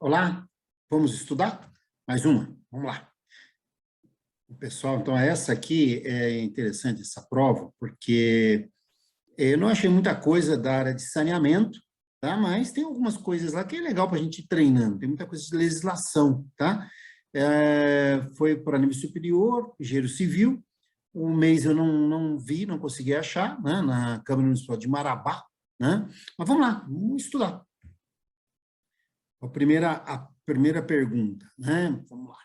Olá, vamos estudar? Mais uma, vamos lá. Pessoal, então essa aqui é interessante, essa prova, porque eu não achei muita coisa da área de saneamento, tá? Mas tem algumas coisas lá que é legal para a gente ir treinando, tem muita coisa de legislação, tá? Foi para nível superior, engenheiro civil, um mês eu não vi, não consegui achar, né? Na Câmara Municipal de Marabá, né? Mas vamos lá, vamos estudar. A primeira pergunta, né? Vamos lá.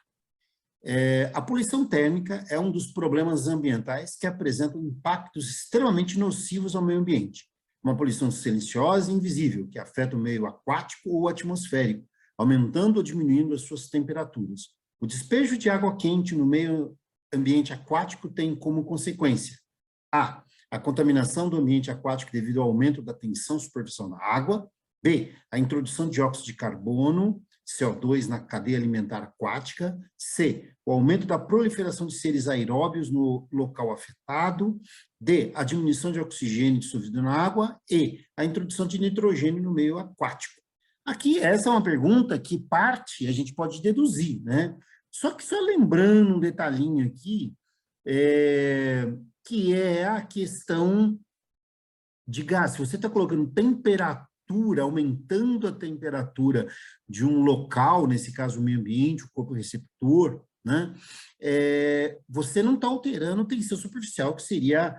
A poluição térmica é um dos problemas ambientais que apresentam impactos extremamente nocivos ao meio ambiente. Uma poluição silenciosa e invisível, que afeta o meio aquático ou atmosférico, aumentando ou diminuindo as suas temperaturas. O despejo de água quente no meio ambiente aquático tem como consequência a contaminação do ambiente aquático devido ao aumento da tensão superficial na água, B, a introdução de dióxido de carbono, CO2 na cadeia alimentar aquática, C, o aumento da proliferação de seres aeróbios no local afetado, D, a diminuição de oxigênio dissolvido na água, E, a introdução de nitrogênio no meio aquático. Aqui, essa é uma pergunta que a gente pode deduzir, né? Só lembrando um detalhinho aqui, que é a questão de gás. Se você está colocando temperatura, aumentando a temperatura de um local, nesse caso o meio ambiente, o corpo receptor, né? Você não está alterando a tensão superficial, que seria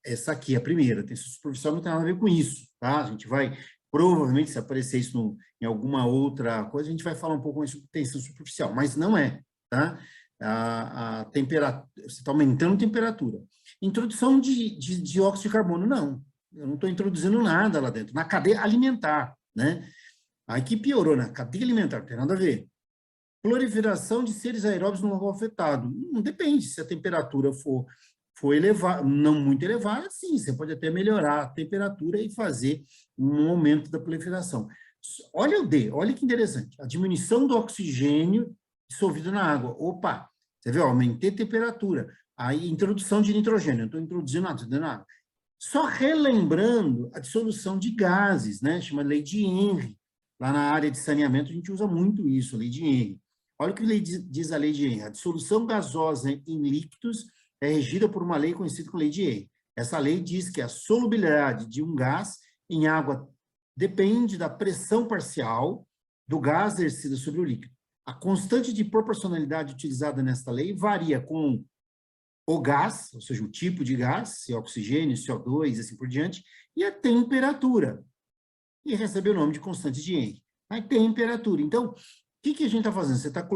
essa aqui, a primeira. A tensão superficial não tem nada a ver com isso, tá? A gente vai, provavelmente, se aparecer isso em alguma outra coisa, a gente vai falar um pouco mais sobre tensão superficial, mas não é, tá? A temperatura, você está aumentando a temperatura. Introdução de dióxido de carbono, não. Eu não estou introduzindo nada lá dentro. Na cadeia alimentar, né? Aqui piorou, na cadeia alimentar, não tem nada a ver. Proliferação de seres aeróbios no local afetado. Não depende, se a temperatura for elevada, não muito elevada, sim, você pode até melhorar a temperatura e fazer um aumento da proliferação. Olha o D, olha que interessante. A diminuição do oxigênio dissolvido na água. Opa, você vê, aumentei a temperatura. Aí, introdução de nitrogênio, não estou introduzindo nada, estou dando nada. Só relembrando a dissolução de gases, né? Chama lei de Henry. Lá na área de saneamento, a gente usa muito isso, a lei de Henry. Olha o que diz a lei de Henry. A dissolução gasosa em líquidos é regida por uma lei conhecida como lei de Henry. Essa lei diz que a solubilidade de um gás em água depende da pressão parcial do gás exercida sobre o líquido. A constante de proporcionalidade utilizada nesta lei varia com o gás, ou seja, o tipo de gás, se é oxigênio, CO2, e assim por diante, e a temperatura. E recebe o nome de constante de Henry. A temperatura. Então, o que a gente está fazendo? Você está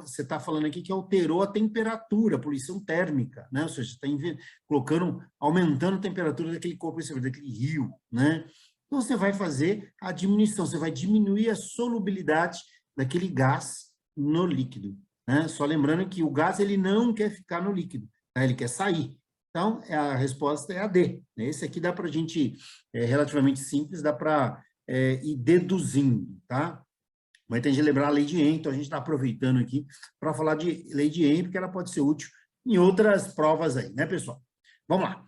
você está falando aqui que alterou a temperatura, a poluição térmica, né? Ou seja, você está aumentando a temperatura daquele corpo, daquele rio, né? Então, você vai fazer a diminuição, você vai diminuir a solubilidade daquele gás no líquido, né? Só lembrando que o gás, ele não quer ficar no líquido, tá? Ele quer sair. Então, a resposta é a D. Esse aqui dá para a gente, relativamente simples, dá para ir deduzindo, tá? Mas tem que lembrar a lei de Henry, então a gente está aproveitando aqui para falar de lei de Henry, porque ela pode ser útil em outras provas aí, né, pessoal? Vamos lá.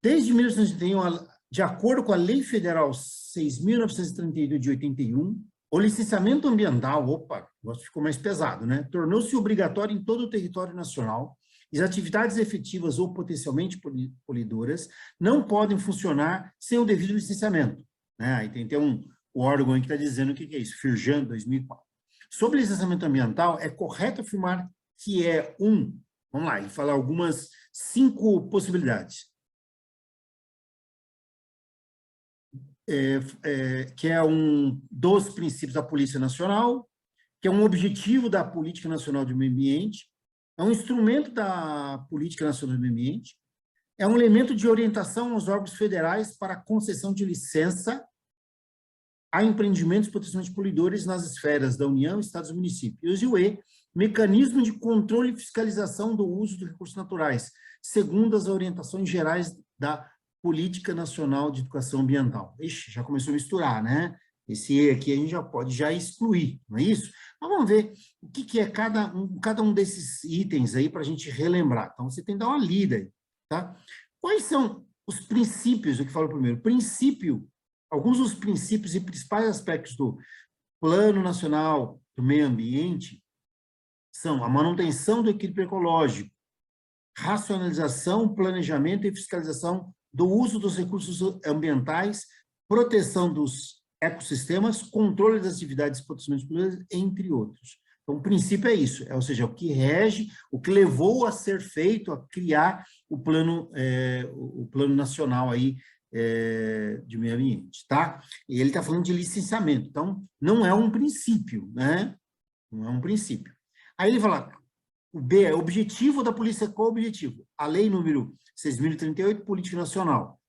Desde 1981, de acordo com a Lei Federal 6.932 de 81, o licenciamento ambiental, opa, o negócio ficou mais pesado, né? Tornou-se obrigatório em todo o território nacional e as atividades efetivas ou potencialmente poluidoras não podem funcionar sem o devido licenciamento, né? Aí tem o órgão aí que está dizendo o que é isso, Firjan, 2004. Sobre licenciamento ambiental, é correto afirmar que vamos lá, ele fala 5 possibilidades. Que é um dos princípios da Polícia Nacional, que é um objetivo da Política Nacional de Meio Ambiente, é um instrumento da Política Nacional do Meio Ambiente, é um elemento de orientação aos órgãos federais para a concessão de licença a empreendimentos potencialmente poluidores nas esferas da União, Estados e municípios. E o E, mecanismo de controle e fiscalização do uso de recursos naturais, segundo as orientações gerais da Política Nacional de Educação Ambiental. Ixi, já começou a misturar, né? Esse E aqui a gente já pode excluir, não é isso? Mas vamos ver o que é cada um desses itens aí para a gente relembrar. Então, você tem que dar uma lida aí, tá? Quais são os princípios, o que falo primeiro? Alguns dos princípios e principais aspectos Plano Nacional do Meio Ambiente são a manutenção do equilíbrio ecológico, racionalização, planejamento e fiscalização do uso dos recursos ambientais, proteção dos ecossistemas, controle das atividades de proteção de natureza, entre outros. Então, o princípio é isso, ou seja, o que rege, o que levou a ser feito, a criar o plano nacional aí, de meio ambiente, tá? E ele está falando de licenciamento, então, não é um princípio, né? Não é um princípio. Aí ele fala, o B é objetivo da polícia, qual o objetivo? A lei número 6.038, Política Nacional.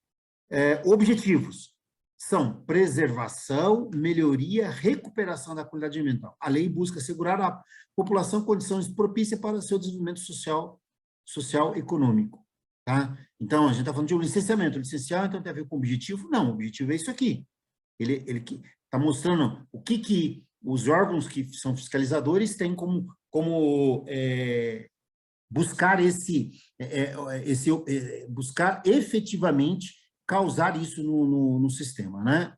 Objetivos são preservação, melhoria, recuperação da qualidade ambiental. A lei busca assegurar à população condições propícias para o seu desenvolvimento social econômico. Tá? Então, a gente está falando de um licenciamento. Licenciar, então, tem a ver com objetivo? Não, o objetivo é isso aqui. Ele está mostrando o que os órgãos que são fiscalizadores têm como buscar buscar efetivamente causar isso no sistema, né?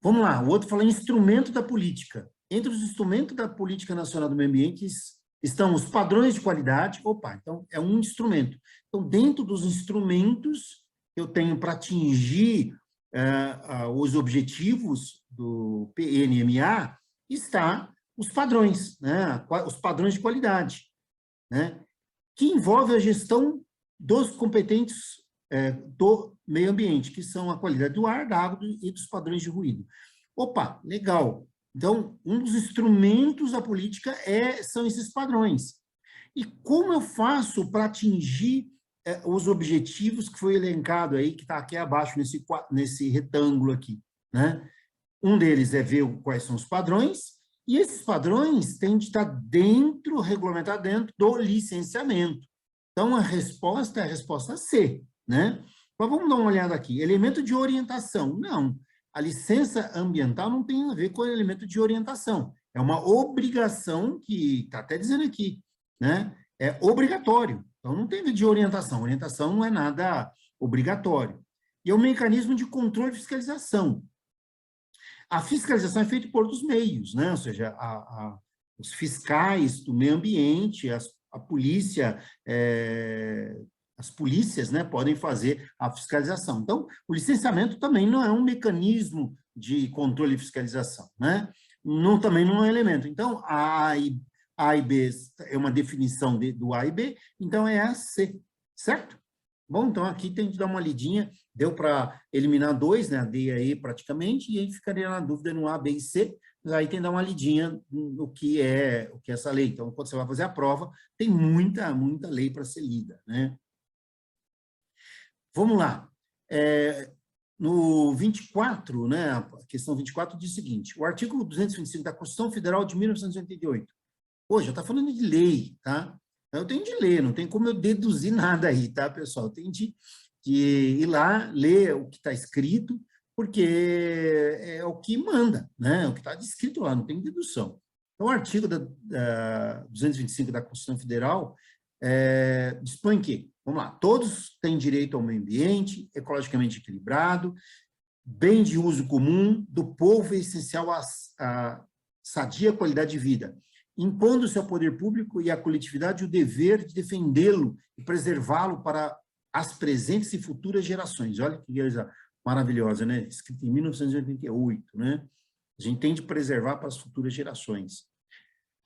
Vamos lá, o outro fala em instrumento da política. Entre os instrumentos da Política Nacional do Meio Ambiente estão os padrões de qualidade. Opa, então é um instrumento. Então, dentro dos instrumentos que eu tenho para atingir os objetivos do PNMA, está os padrões, né? Os padrões de qualidade, né? Que envolve a gestão dos competentes do meio ambiente, que são a qualidade do ar, da água e dos padrões de ruído. Opa, legal. Então, um dos instrumentos da política são esses padrões. E como eu faço para atingir os objetivos que foi elencado aí, que está aqui abaixo, nesse retângulo aqui, né? Um deles é ver quais são os padrões, e esses padrões têm de estar regulamentado dentro do licenciamento. Então, a resposta é a resposta C, né? Mas vamos dar uma olhada aqui. Elemento de orientação. Não, a licença ambiental não tem a ver com o elemento de orientação. É uma obrigação que está até dizendo aqui, né? É obrigatório. Então, não tem a ver de orientação. Orientação não é nada obrigatório. E é um mecanismo de controle e fiscalização. A fiscalização é feita por outros meios, né? Ou seja, os fiscais do meio ambiente, a polícia, as polícias, né, podem fazer a fiscalização. Então, o licenciamento também não é um mecanismo de controle e fiscalização, né? Também não é um elemento. Então, A e B é uma definição do A e B, então é a C, certo? Bom, então aqui tem que dar uma lidinha, deu para eliminar 2, né, a D e a E praticamente, e aí ficaria na dúvida no A, B e C, mas aí tem que dar uma lidinha no que é essa lei. Então, quando você vai fazer a prova, tem muita lei para ser lida, né? Vamos lá. No 24, né, a questão 24 diz o seguinte, o artigo 225 da Constituição Federal de 1988. Pô, já está falando de lei, tá? Eu tenho de ler, não tem como eu deduzir nada aí, tá, pessoal? Eu tenho de ir lá, ler o que está escrito, porque é o que manda, né? O que está escrito lá, não tem dedução. Então, o artigo 225 da Constituição Federal dispõe que, vamos lá, todos têm direito ao meio ambiente, ecologicamente equilibrado, bem de uso comum do povo e essencial à sadia qualidade de vida, impondo-se ao poder público e à coletividade o dever de defendê-lo e preservá-lo para as presentes e futuras gerações. Olha que coisa maravilhosa, né? Escrito em 1988, né? A gente tem de preservar para as futuras gerações.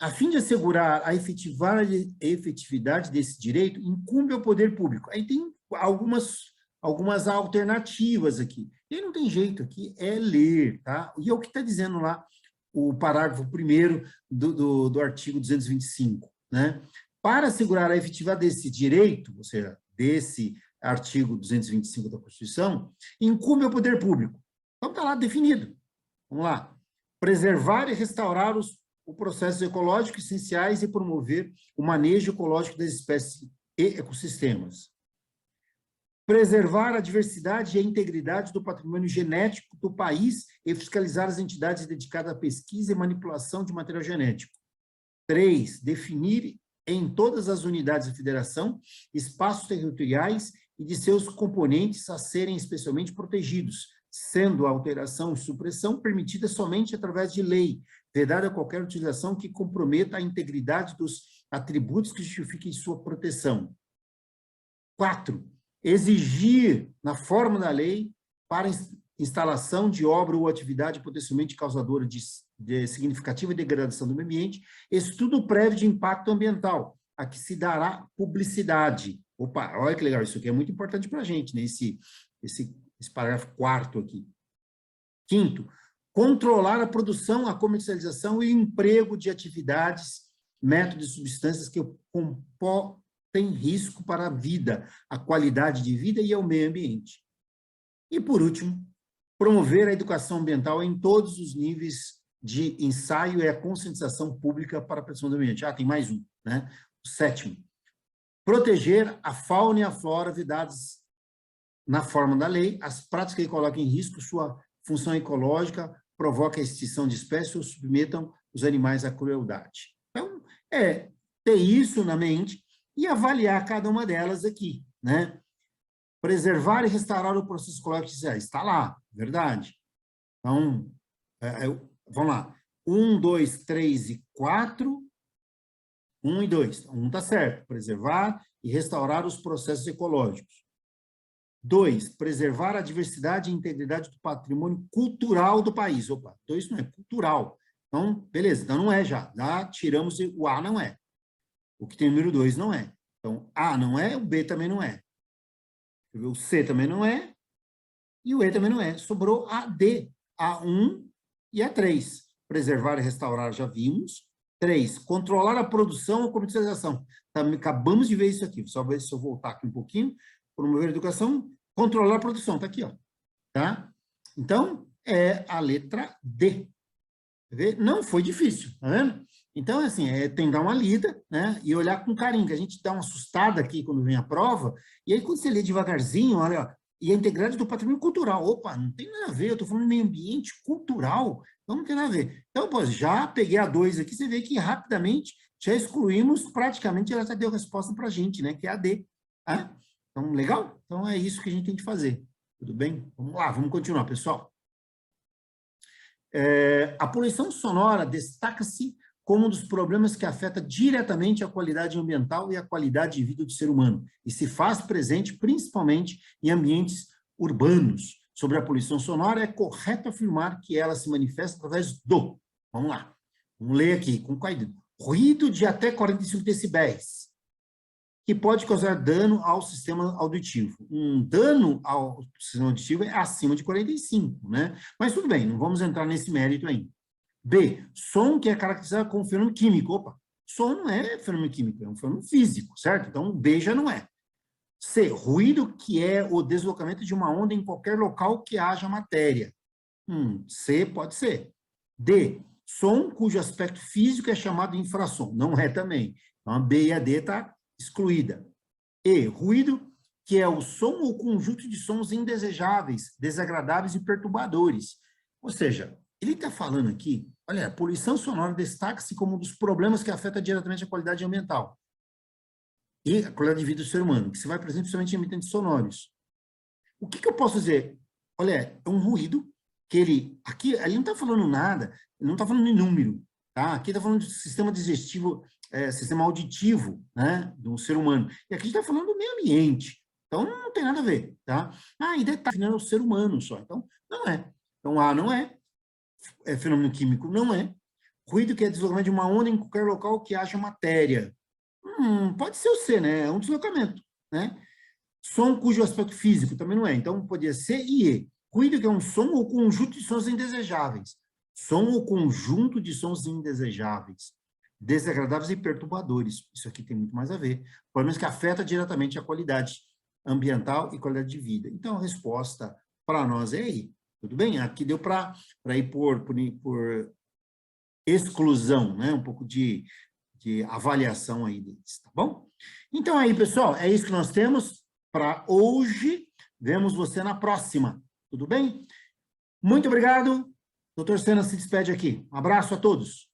A fim de assegurar a efetividade desse direito, incumbe ao poder público. Aí tem algumas alternativas aqui. E não tem jeito aqui, é ler, tá? E é o que está dizendo lá o parágrafo 1º do artigo 225, né? Para assegurar a efetividade desse direito, ou seja, desse artigo 225 da Constituição, incumbe ao poder público. Então, está lá definido. Vamos lá. Preservar e restaurar os processos ecológicos essenciais e promover o manejo ecológico das espécies e ecossistemas. Preservar a diversidade e a integridade do patrimônio genético do país e fiscalizar as entidades dedicadas à pesquisa e manipulação de material genético. 3. Definir em todas as unidades da federação espaços territoriais e de seus componentes a serem especialmente protegidos, sendo a alteração e supressão permitida somente através de lei, vedada qualquer utilização que comprometa a integridade dos atributos que justifiquem sua proteção. 4. Exigir, na forma da lei, para instalação de obra ou atividade potencialmente causadora de significativa degradação do meio ambiente, estudo prévio de impacto ambiental, a que se dará publicidade. Opa, olha que legal, isso aqui é muito importante para a gente, né? Esse parágrafo 4º aqui. 5º, controlar a produção, a comercialização e o emprego de atividades, métodos e substâncias que comportem risco para a vida, a qualidade de vida e ao meio ambiente. E, por último, promover a educação ambiental em todos os níveis de ensaio e a conscientização pública para a proteção do meio ambiente. Ah, tem mais um, né? O 7º, proteger a fauna e a flora vedadas na forma da lei, as práticas que coloquem em risco sua função ecológica, provoquem a extinção de espécies ou submetam os animais à crueldade. Então, ter isso na mente e avaliar cada uma delas aqui, né? Preservar e restaurar o processo ecológico, está lá, verdade. Então, vamos lá. 1, 2, 3 e 4. 1 e 2. 1 está certo. Preservar e restaurar os processos ecológicos. 2, preservar a diversidade e integridade do patrimônio cultural do país. Opa, 2 não é cultural. Então, beleza, então não é já. Já tiramos o A, não é. O que tem o número 2 não é. Então, A não é, o B também não é. O C também não é, e o E também não é. Sobrou a D, A1 e a 3. Preservar e restaurar, já vimos. 3, controlar a produção ou comercialização. Acabamos de ver isso aqui. Só ver se eu voltar aqui um pouquinho. Promover a educação, controlar a produção. Está aqui, ó. Tá? Então, é a letra D. Não foi difícil, tá vendo? Então, assim, tem que dar uma lida, né? E olhar com carinho, que a gente dá uma assustada aqui quando vem a prova, e aí quando você lê devagarzinho, olha, ó, e a integridade do patrimônio cultural. Opa, não tem nada a ver, eu estou falando de meio ambiente cultural, então não tem nada a ver. Então, pô, já peguei a 2 aqui, você vê que rapidamente já excluímos, praticamente ela já deu resposta para a gente, né? Que é a D. Tá? Então, legal? Então, é isso que a gente tem que fazer. Tudo bem? Vamos lá, vamos continuar, pessoal. A poluição sonora destaca-se como um dos problemas que afeta diretamente a qualidade ambiental e a qualidade de vida do ser humano, e se faz presente principalmente em ambientes urbanos. Sobre a poluição sonora, é correto afirmar que ela se manifesta através do... Vamos lá, vamos ler aqui, com cuidado. Ruído de até 45 decibéis, que pode causar dano ao sistema auditivo. Um dano ao sistema auditivo é acima de 45, né? Mas tudo bem, não vamos entrar nesse mérito ainda. B, som que é caracterizado como fenômeno químico. Opa, som não é fenômeno químico, é um fenômeno físico, certo? Então, B já não é. C, ruído que é o deslocamento de uma onda em qualquer local que haja matéria. C pode ser. D, som cujo aspecto físico é chamado de infrassom. Não é também. Então, a B e a D está excluída. E, ruído que é o som ou conjunto de sons indesejáveis, desagradáveis e perturbadores. Ou seja, ele está falando aqui, olha, a poluição sonora destaca-se como um dos problemas que afeta diretamente a qualidade ambiental e a qualidade de vida do ser humano, que se vai presente principalmente em ambientes sonoros. O que eu posso dizer? Olha, é um ruído que ele não está falando nada, ele não está falando em número, tá? Aqui está falando de sistema digestivo, sistema auditivo, né, do ser humano. E aqui está falando do meio ambiente. Então, não tem nada a ver, tá? E detalhe, não é o ser humano só. Então, não é. Então, A não é. Fenômeno químico não é. Ruído que é deslocamento de uma onda em qualquer local que haja matéria. Pode ser o C, né? É um deslocamento, né? Som cujo aspecto físico também não é. Então, poderia ser e E. Ruído que é um som ou conjunto de sons indesejáveis. Som ou conjunto de sons indesejáveis, desagradáveis e perturbadores. Isso aqui tem muito mais a ver. Problemas que afetam diretamente a qualidade ambiental e qualidade de vida. Então, a resposta para nós é aí. Tudo bem? Aqui deu para ir por exclusão, né? Um pouco de avaliação aí deles, tá bom? Então, aí, pessoal, é isso que nós temos para hoje. Vemos você na próxima. Tudo bem? Muito obrigado. Dr. Sena se despede aqui. Um abraço a todos.